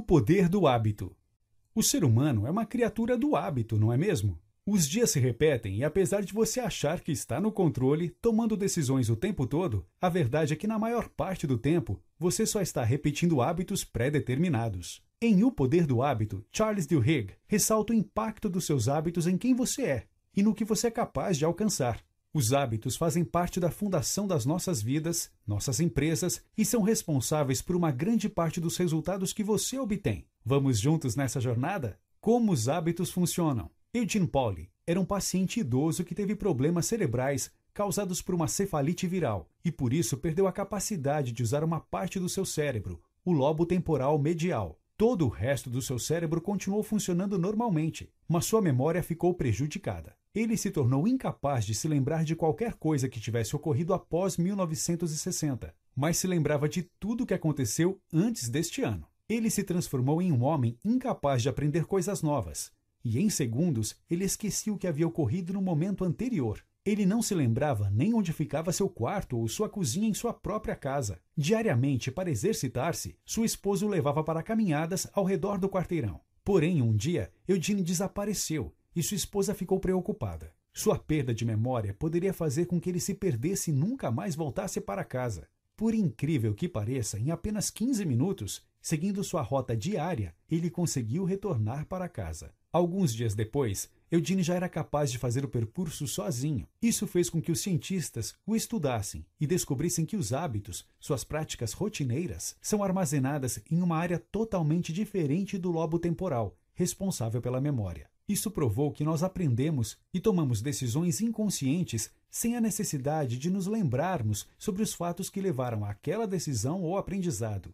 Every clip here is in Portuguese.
poder do hábito. O ser humano é uma criatura do hábito, não é mesmo? Os dias se repetem e apesar de você achar que está no controle, tomando decisões o tempo todo, a verdade é que na maior parte do tempo, você só está repetindo hábitos pré-determinados. Em O Poder do Hábito, Charles Duhigg ressalta o impacto dos seus hábitos em quem você é e no que você é capaz de alcançar. Os hábitos fazem parte da fundação das nossas vidas, nossas empresas e são responsáveis por uma grande parte dos resultados que você obtém. Vamos juntos nessa jornada? Como os hábitos funcionam? Eugene Pauly era um paciente idoso que teve problemas cerebrais causados por uma cefalite viral e por isso perdeu a capacidade de usar uma parte do seu cérebro, o lobo temporal medial. Todo o resto do seu cérebro continuou funcionando normalmente, mas sua memória ficou prejudicada. Ele se tornou incapaz de se lembrar de qualquer coisa que tivesse ocorrido após 1960, mas se lembrava de tudo o que aconteceu antes deste ano. Ele se transformou em um homem incapaz de aprender coisas novas. E em segundos, ele esquecia o que havia ocorrido no momento anterior. Ele não se lembrava nem onde ficava seu quarto ou sua cozinha em sua própria casa. Diariamente, para exercitar-se, sua esposa o levava para caminhadas ao redor do quarteirão. Porém, um dia, Eugene desapareceu e sua esposa ficou preocupada. Sua perda de memória poderia fazer com que ele se perdesse e nunca mais voltasse para casa. Por incrível que pareça, em apenas 15 minutos, seguindo sua rota diária, ele conseguiu retornar para casa. Alguns dias depois, Eugene já era capaz de fazer o percurso sozinho. Isso fez com que os cientistas o estudassem e descobrissem que os hábitos, suas práticas rotineiras, são armazenadas em uma área totalmente diferente do lobo temporal, responsável pela memória. Isso provou que nós aprendemos e tomamos decisões inconscientes sem a necessidade de nos lembrarmos sobre os fatos que levaram àquela decisão ou aprendizado.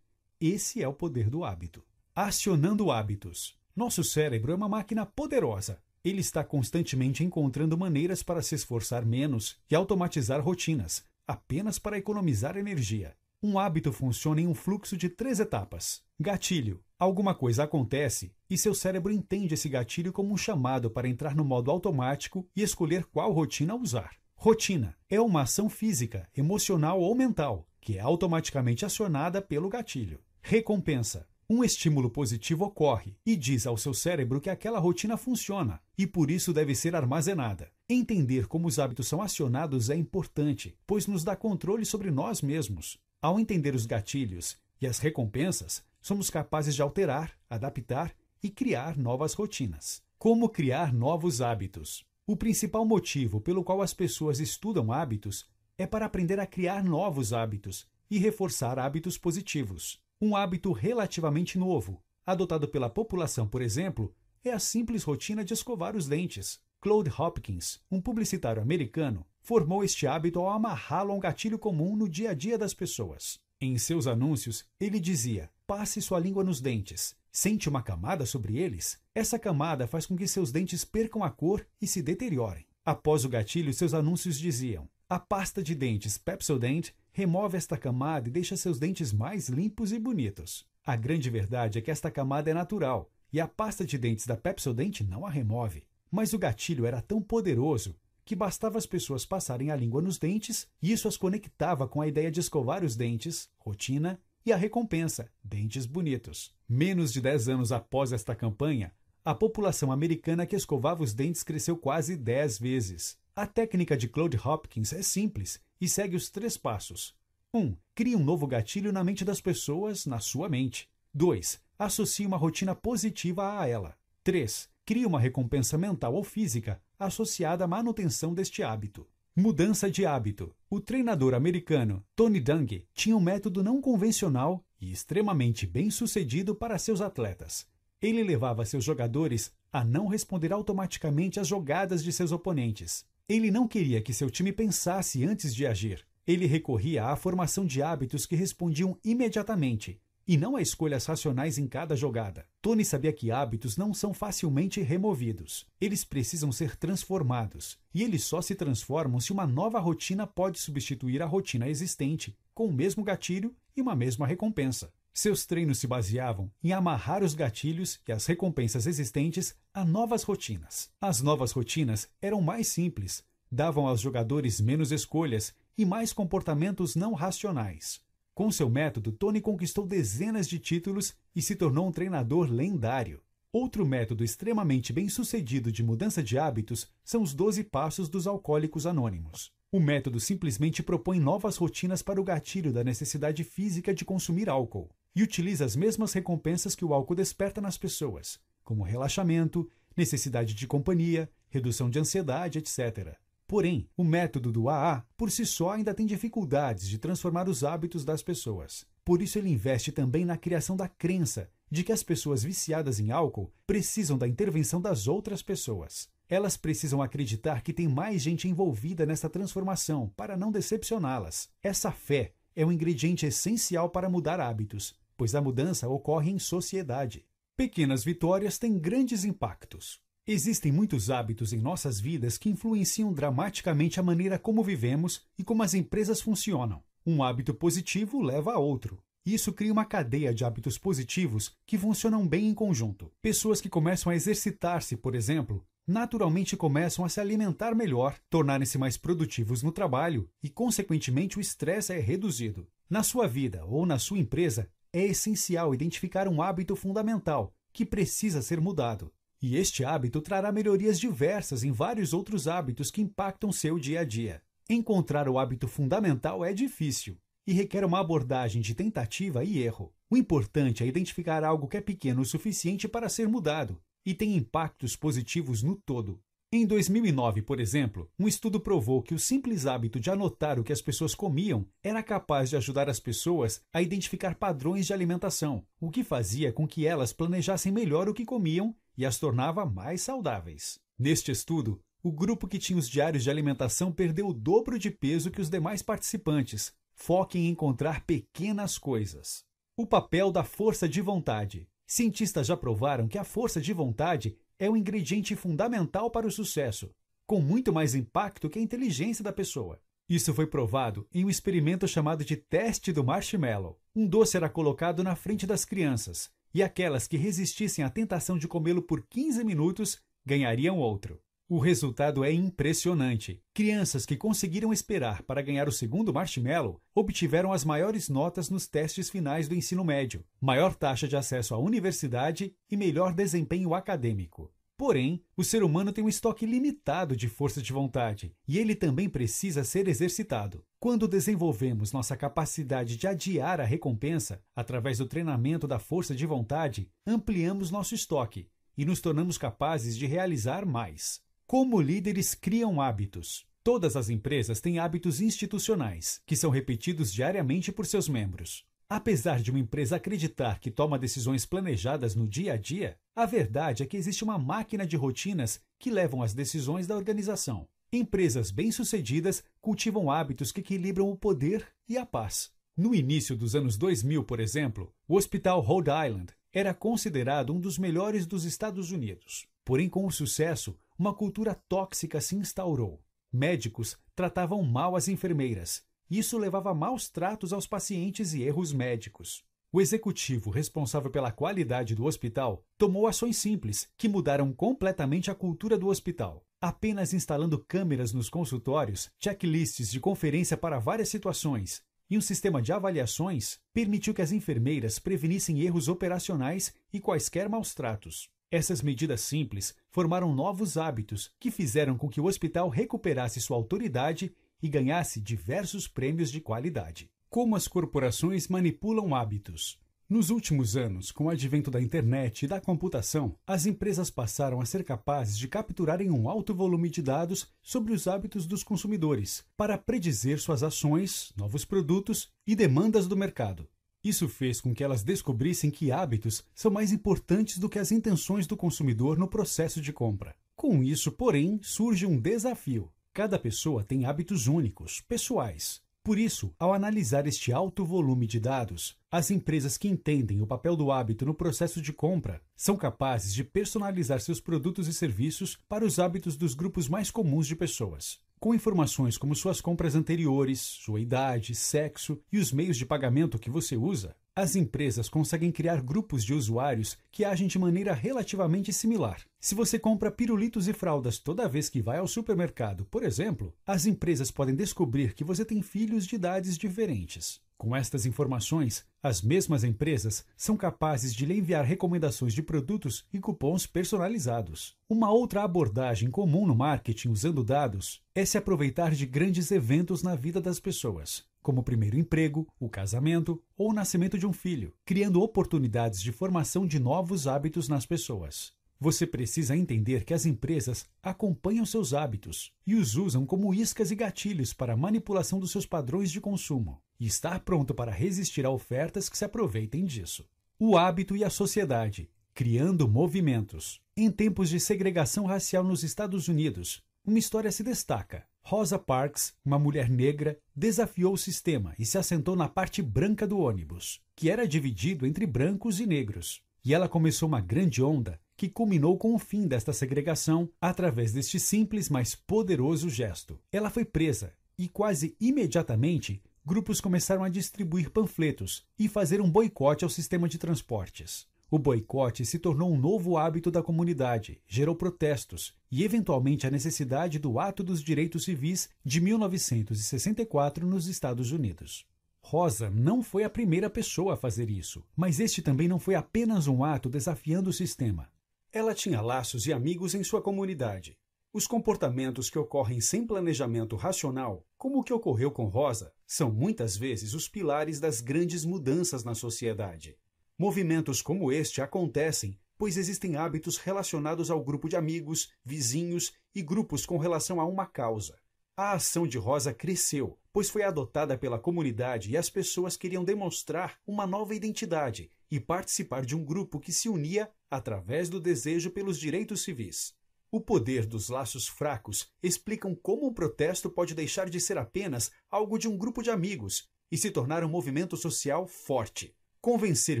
Esse é o poder do hábito. Acionando hábitos. Nosso cérebro é uma máquina poderosa. Ele está constantemente encontrando maneiras para se esforçar menos e automatizar rotinas, apenas para economizar energia. Um hábito funciona em um fluxo de 3 etapas. Gatilho. Alguma coisa acontece e seu cérebro entende esse gatilho como um chamado para entrar no modo automático e escolher qual rotina usar. Rotina é uma ação física, emocional ou mental, que é automaticamente acionada pelo gatilho. Recompensa. Um estímulo positivo ocorre e diz ao seu cérebro que aquela rotina funciona e por isso deve ser armazenada. Entender como os hábitos são acionados é importante, pois nos dá controle sobre nós mesmos. Ao entender os gatilhos e as recompensas, somos capazes de alterar, adaptar e criar novas rotinas. Como criar novos hábitos? O principal motivo pelo qual as pessoas estudam hábitos é para aprender a criar novos hábitos e reforçar hábitos positivos. Um hábito relativamente novo, adotado pela população, por exemplo, é a simples rotina de escovar os dentes. Claude Hopkins, um publicitário americano, formou este hábito ao amarrá-lo a um gatilho comum no dia a dia das pessoas. Em seus anúncios, ele dizia: passe sua língua nos dentes. Sente uma camada sobre eles? Essa camada faz com que seus dentes percam a cor e se deteriorem. Após o gatilho, seus anúncios diziam: a pasta de dentes Pepsodent remove esta camada e deixa seus dentes mais limpos e bonitos. A grande verdade é que esta camada é natural e a pasta de dentes da Pepsodent não a remove. Mas o gatilho era tão poderoso que bastava as pessoas passarem a língua nos dentes e isso as conectava com a ideia de escovar os dentes, rotina, e a recompensa, dentes bonitos. Menos de 10 anos após esta campanha, a população americana que escovava os dentes cresceu quase 10 vezes. A técnica de Claude Hopkins é simples e segue os 3 passos. 1. Crie um novo gatilho na mente das pessoas, na sua mente. 2. Associe uma rotina positiva a ela. 3. Crie uma recompensa mental ou física associada à manutenção deste hábito. Mudança de hábito. O treinador americano Tony Dungy tinha um método não convencional e extremamente bem-sucedido para seus atletas. Ele levava seus jogadores a não responder automaticamente às jogadas de seus oponentes. Ele não queria que seu time pensasse antes de agir. Ele recorria à formação de hábitos que respondiam imediatamente, e não a escolhas racionais em cada jogada. Tony sabia que hábitos não são facilmente removidos. Eles precisam ser transformados, e eles só se transformam se uma nova rotina pode substituir a rotina existente, com o mesmo gatilho e uma mesma recompensa. Seus treinos se baseavam em amarrar os gatilhos e as recompensas existentes a novas rotinas. As novas rotinas eram mais simples, davam aos jogadores menos escolhas e mais comportamentos não racionais. Com seu método, Tony conquistou dezenas de títulos e se tornou um treinador lendário. Outro método extremamente bem-sucedido de mudança de hábitos são os 12 Passos dos Alcoólicos Anônimos. O método simplesmente propõe novas rotinas para o gatilho da necessidade física de consumir álcool e utiliza as mesmas recompensas que o álcool desperta nas pessoas, como relaxamento, necessidade de companhia, redução de ansiedade, etc. Porém, o método do AA, por si só, ainda tem dificuldades de transformar os hábitos das pessoas. Por isso, ele investe também na criação da crença de que as pessoas viciadas em álcool precisam da intervenção das outras pessoas. Elas precisam acreditar que tem mais gente envolvida nessa transformação para não decepcioná-las. Essa fé é um ingrediente essencial para mudar hábitos, pois a mudança ocorre em sociedade. Pequenas vitórias têm grandes impactos. Existem muitos hábitos em nossas vidas que influenciam dramaticamente a maneira como vivemos e como as empresas funcionam. Um hábito positivo leva a outro. Isso cria uma cadeia de hábitos positivos que funcionam bem em conjunto. Pessoas que começam a exercitar-se, por exemplo, naturalmente começam a se alimentar melhor, tornarem-se mais produtivos no trabalho e, consequentemente, o estresse é reduzido. Na sua vida ou na sua empresa, é essencial identificar um hábito fundamental que precisa ser mudado. E este hábito trará melhorias diversas em vários outros hábitos que impactam seu dia a dia. Encontrar o hábito fundamental é difícil e requer uma abordagem de tentativa e erro. O importante é identificar algo que é pequeno o suficiente para ser mudado e tem impactos positivos no todo. Em 2009, por exemplo, um estudo provou que o simples hábito de anotar o que as pessoas comiam era capaz de ajudar as pessoas a identificar padrões de alimentação, o que fazia com que elas planejassem melhor o que comiam e as tornava mais saudáveis. Neste estudo, o grupo que tinha os diários de alimentação perdeu o dobro de peso que os demais participantes. Foque em encontrar pequenas coisas. O papel da força de vontade. Cientistas já provaram que a força de vontade é um ingrediente fundamental para o sucesso, com muito mais impacto que a inteligência da pessoa. Isso foi provado em um experimento chamado de teste do marshmallow. Um doce era colocado na frente das crianças, e aquelas que resistissem à tentação de comê-lo por 15 minutos ganhariam outro. O resultado é impressionante. Crianças que conseguiram esperar para ganhar o segundo marshmallow obtiveram as maiores notas nos testes finais do ensino médio, maior taxa de acesso à universidade e melhor desempenho acadêmico. Porém, o ser humano tem um estoque limitado de força de vontade e ele também precisa ser exercitado. Quando desenvolvemos nossa capacidade de adiar a recompensa através do treinamento da força de vontade, ampliamos nosso estoque e nos tornamos capazes de realizar mais. Como líderes criam hábitos? Todas as empresas têm hábitos institucionais, que são repetidos diariamente por seus membros. Apesar de uma empresa acreditar que toma decisões planejadas no dia a dia, a verdade é que existe uma máquina de rotinas que levam às decisões da organização. Empresas bem-sucedidas cultivam hábitos que equilibram o poder e a paz. No início dos anos 2000, por exemplo, o Hospital Rhode Island era considerado um dos melhores dos Estados Unidos. Porém, com o sucesso, uma cultura tóxica se instaurou. Médicos tratavam mal as enfermeiras. Isso levava a maus tratos aos pacientes e erros médicos. O executivo responsável pela qualidade do hospital tomou ações simples que mudaram completamente a cultura do hospital. Apenas instalando câmeras nos consultórios, checklists de conferência para várias situações e um sistema de avaliações, permitiu que as enfermeiras prevenissem erros operacionais e quaisquer maus tratos. Essas medidas simples formaram novos hábitos que fizeram com que o hospital recuperasse sua autoridade e ganhasse diversos prêmios de qualidade. Como as corporações manipulam hábitos? Nos últimos anos, com o advento da internet e da computação, as empresas passaram a ser capazes de capturarem um alto volume de dados sobre os hábitos dos consumidores para predizer suas ações, novos produtos e demandas do mercado. Isso fez com que elas descobrissem que hábitos são mais importantes do que as intenções do consumidor no processo de compra. Com isso, porém, surge um desafio. Cada pessoa tem hábitos únicos, pessoais. Por isso, ao analisar este alto volume de dados, as empresas que entendem o papel do hábito no processo de compra são capazes de personalizar seus produtos e serviços para os hábitos dos grupos mais comuns de pessoas. Com informações como suas compras anteriores, sua idade, sexo e os meios de pagamento que você usa, as empresas conseguem criar grupos de usuários que agem de maneira relativamente similar. Se você compra pirulitos e fraldas toda vez que vai ao supermercado, por exemplo, as empresas podem descobrir que você tem filhos de idades diferentes. Com estas informações, as mesmas empresas são capazes de lhe enviar recomendações de produtos e cupons personalizados. Uma outra abordagem comum no marketing usando dados é se aproveitar de grandes eventos na vida das pessoas, como o primeiro emprego, o casamento ou o nascimento de um filho, criando oportunidades de formação de novos hábitos nas pessoas. Você precisa entender que as empresas acompanham seus hábitos e os usam como iscas e gatilhos para a manipulação dos seus padrões de consumo, e estar pronto para resistir a ofertas que se aproveitem disso. O hábito e a sociedade, criando movimentos. Em tempos de segregação racial nos Estados Unidos, uma história se destaca. Rosa Parks, uma mulher negra, desafiou o sistema e se assentou na parte branca do ônibus, que era dividido entre brancos e negros. E ela começou uma grande onda que culminou com o fim desta segregação através deste simples, mas poderoso gesto. Ela foi presa e quase imediatamente grupos começaram a distribuir panfletos e fazer um boicote ao sistema de transportes. O boicote se tornou um novo hábito da comunidade, gerou protestos e, eventualmente, a necessidade do Ato dos Direitos Civis de 1964 nos Estados Unidos. Rosa não foi a primeira pessoa a fazer isso, mas este também não foi apenas um ato desafiando o sistema. Ela tinha laços e amigos em sua comunidade. Os comportamentos que ocorrem sem planejamento racional, como o que ocorreu com Rosa, são muitas vezes os pilares das grandes mudanças na sociedade. Movimentos como este acontecem pois existem hábitos relacionados ao grupo de amigos, vizinhos e grupos com relação a uma causa. A ação de Rosa cresceu, pois foi adotada pela comunidade e as pessoas queriam demonstrar uma nova identidade e participar de um grupo que se unia através do desejo pelos direitos civis. O poder dos laços fracos explicam como um protesto pode deixar de ser apenas algo de um grupo de amigos e se tornar um movimento social forte. Convencer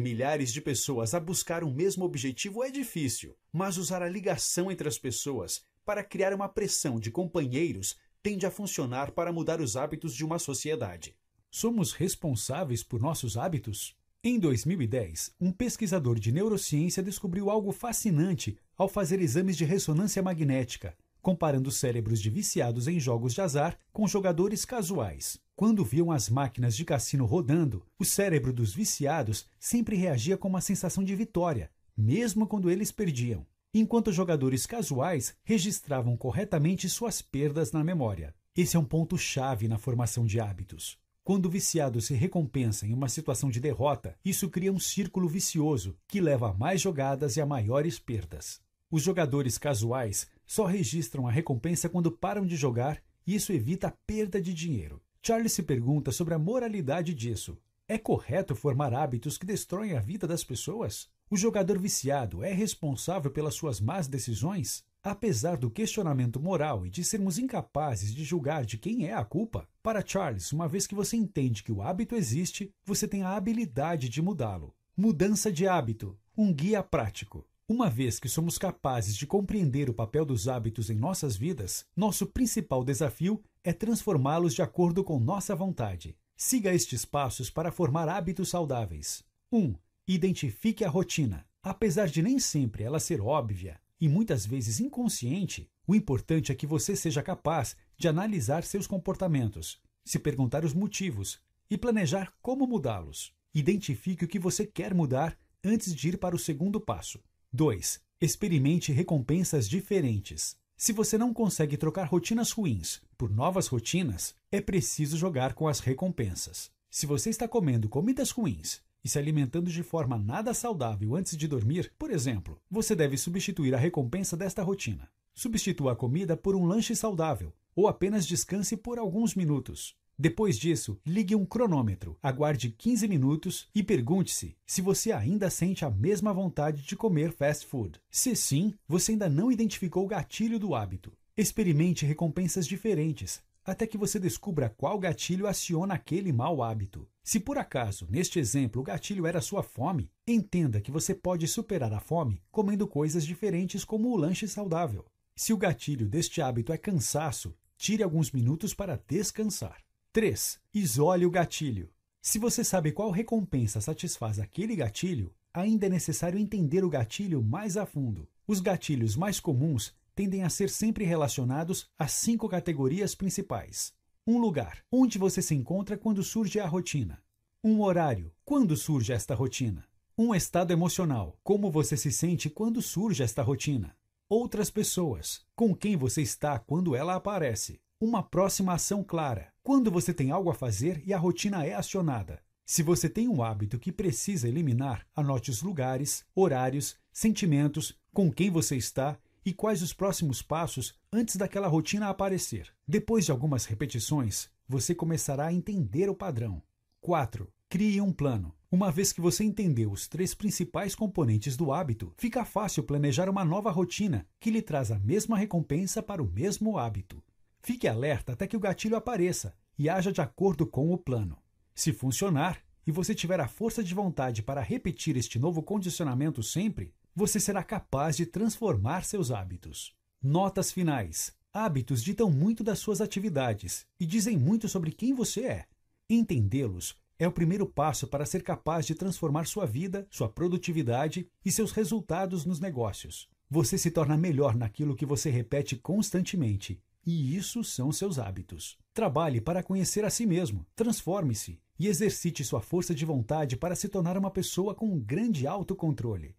milhares de pessoas a buscar um mesmo objetivo é difícil, mas usar a ligação entre as pessoas para criar uma pressão de companheiros tende a funcionar para mudar os hábitos de uma sociedade. Somos responsáveis por nossos hábitos? Em 2010, um pesquisador de neurociência descobriu algo fascinante ao fazer exames de ressonância magnética, comparando cérebros de viciados em jogos de azar com jogadores casuais. Quando viam as máquinas de cassino rodando, o cérebro dos viciados sempre reagia com uma sensação de vitória, mesmo quando eles perdiam, enquanto os jogadores casuais registravam corretamente suas perdas na memória. Esse é um ponto-chave na formação de hábitos. Quando o viciado se recompensa em uma situação de derrota, isso cria um círculo vicioso que leva a mais jogadas e a maiores perdas. Os jogadores casuais só registram a recompensa quando param de jogar e isso evita a perda de dinheiro. Charles se pergunta sobre a moralidade disso. É correto formar hábitos que destroem a vida das pessoas? O jogador viciado é responsável pelas suas más decisões? Apesar do questionamento moral e de sermos incapazes de julgar de quem é a culpa, para Charles, uma vez que você entende que o hábito existe, você tem a habilidade de mudá-lo. Mudança de hábito, um guia prático. Uma vez que somos capazes de compreender o papel dos hábitos em nossas vidas, nosso principal desafio é transformá-los de acordo com nossa vontade. Siga estes passos para formar hábitos saudáveis. 1. Identifique a rotina. Apesar de nem sempre ela ser óbvia e muitas vezes inconsciente, o importante é que você seja capaz de analisar seus comportamentos, se perguntar os motivos e planejar como mudá-los. Identifique o que você quer mudar antes de ir para o segundo passo. 2. Experimente recompensas diferentes. Se você não consegue trocar rotinas ruins por novas rotinas, é preciso jogar com as recompensas. Se você está comendo comidas ruins e se alimentando de forma nada saudável antes de dormir, por exemplo, você deve substituir a recompensa desta rotina. Substitua a comida por um lanche saudável ou apenas descanse por alguns minutos. Depois disso, ligue um cronômetro, aguarde 15 minutos e pergunte-se se você ainda sente a mesma vontade de comer fast food. Se sim, você ainda não identificou o gatilho do hábito. Experimente recompensas diferentes, até que você descubra qual gatilho aciona aquele mau hábito. Se por acaso, neste exemplo, o gatilho era sua fome, entenda que você pode superar a fome comendo coisas diferentes como o lanche saudável. Se o gatilho deste hábito é cansaço, tire alguns minutos para descansar. 3. Isole o gatilho. Se você sabe qual recompensa satisfaz aquele gatilho, ainda é necessário entender o gatilho mais a fundo. Os gatilhos mais comuns tendem a ser sempre relacionados a 5 categorias principais. Um lugar, onde você se encontra quando surge a rotina. Um horário. Quando surge esta rotina? Um estado emocional. Como você se sente quando surge esta rotina? Outras pessoas. Com quem você está quando ela aparece? Uma próxima ação clara. Quando você tem algo a fazer e a rotina é acionada. Se você tem um hábito que precisa eliminar, anote os lugares, horários, sentimentos, com quem você está e quais os próximos passos antes daquela rotina aparecer. Depois de algumas repetições, você começará a entender o padrão. 4. Crie um plano. Uma vez que você entendeu os 3 principais componentes do hábito, fica fácil planejar uma nova rotina que lhe traz a mesma recompensa para o mesmo hábito. Fique alerta até que o gatilho apareça e haja de acordo com o plano. Se funcionar e você tiver a força de vontade para repetir este novo condicionamento sempre, você será capaz de transformar seus hábitos. Notas finais. Hábitos ditam muito das suas atividades e dizem muito sobre quem você é. Entendê-los é o primeiro passo para ser capaz de transformar sua vida, sua produtividade e seus resultados nos negócios. Você se torna melhor naquilo que você repete constantemente, e isso são seus hábitos. Trabalhe para conhecer a si mesmo, transforme-se e exercite sua força de vontade para se tornar uma pessoa com um grande autocontrole.